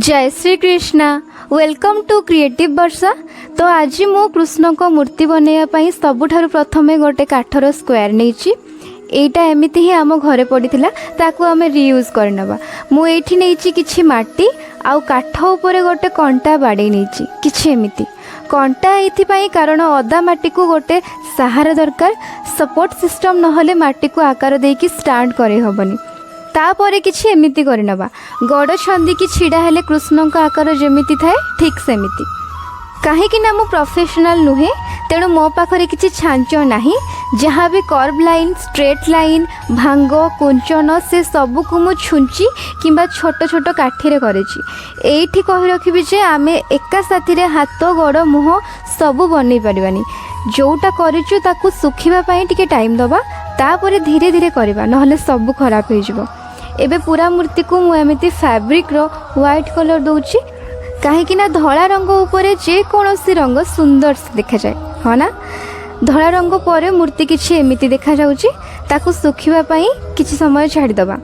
जय Shri Krishna welcome to creative Varsha. तो आज मु कृष्ण को मूर्ति बनवाई सबुठारु प्रथमे गोटे काठर स्क्वायर नहीं एटा एमती ही आम घरे पड़ीला ताकू आम रियूज करनबा। मु एठी नहीं किछि माटी आउ काठ उपरे गोटे कंटा बाड़े नहीं किछि एमिति कंटा एथि कारण अदा माटी को गोटे सहारा दरकार सपोर्ट सिस्टम नहले माटी को आकार देकी स्टार्ट करे हबनी। तापर किछि एमिति करनबा गड़ छंदी की छिड़ा हेले कृष्ण का आकार जेमिति थाए ठीक सेमिति। कहीं ना मु प्रोफेशनल नुहे तेणु मो पाखरे किछि छांच नाही जहाँ भी कर्व लाइन स्ट्रेट लाइन भांग कुंचन से सबू को मु छुंची किंबा छोट छोट काठी करेछि। एठी कहि रखिबि जे आमे एका साथी रे हाथ गोड़ मुह सबू बनै परिबानी जोटा करिछु ताकू सुखिबा पई टिके टाइम दबा तापर धीरे धीरे करबा नहले सबू खराब हो जिवो। एबे पूरा मूर्ति को मु एमिति फैब्रिक रो व्हाइट कलर दउछि कहीं ना धला रंग उपरे जे कौनसी रंग सुंदर से देखा जाए हाँ ना। धला रंग पर मूर्ति किछि एमिति देखा जाउछि ताकू सुखिबा पई किछि समय छाड़ी दबा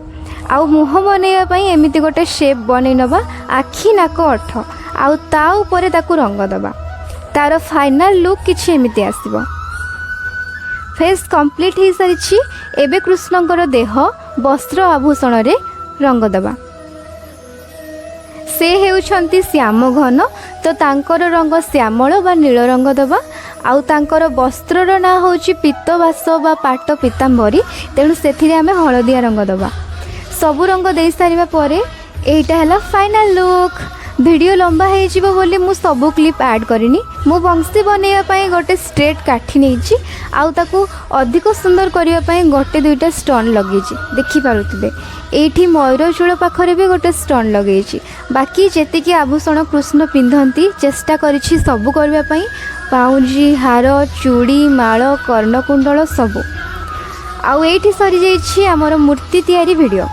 आउ मुह बनैबा पई एमिति गोटे शेप बनै नबा आखि नाक ओठ आउ ता उपरे ताकू रंग दबा तार फाइनल लुक किछि एमिति आसीबो। फेस कंप्लीट हो सारी एबे कृष्णकर देह वस्त्र आभूषण रे रंग दबा। से हेउछंती श्याम घन तो तांकर रंग श्यामल बा नील रंग दबा आउ तांकर वस्त्रर ना होची पीतवास बा पाट पीतांबरी तेणु से आमे हलदिया रंग दबा। सबु रंग दे सारिबा परे एटा हला फाइनल लुक। वीडियो लंबा हो जिवो बोली मु सबु क्लिप ऐड करिनी। मु बंसी बनैया पई गोटे स्ट्रेट काठी नेछि आउ ताकू अधिक सुंदर करिया पई गोटे दुईटा स्टोन लगेछि देखि पारुथिबे। एठी मयूर चूल पाखरे भी गोटे स्टोन लगेछि। बाकी जेतिकी आभूषण कृष्ण पिंधंती चेष्टा करिछि सबु करबा पई पाउंजी हार चूड़ी माळ कर्णकुंडल सबु। आउ एठी सरी जाइछि हमर मूर्ति तैयारी वीडियो।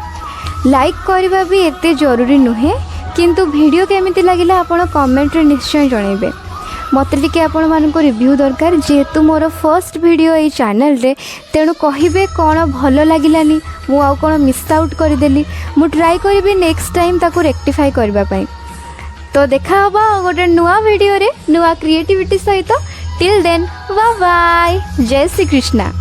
लाइक करबा भी एते जरूरी नुहे किंतु वीडियो केमिति लागिला आपण कमेंट रे निश्चय जणैबे। मत टिके आपण मानको रिव्यू दरकार जेहेतु मोर फर्स्ट वीडियो ए चैनल रे तेणु कहिबे कोन भलो लागिलानी मु आउ कोन मिस आउट करदेली मु ट्राई करिबी नेक्स्ट टाइम ताको रेक्टिफाई करबा पई। तो देखा हबा गोटे नुआ वीडियो रे नुआ क्रिएटिविटी सहित। टिल देन बाय बाय जय श्री कृष्णा।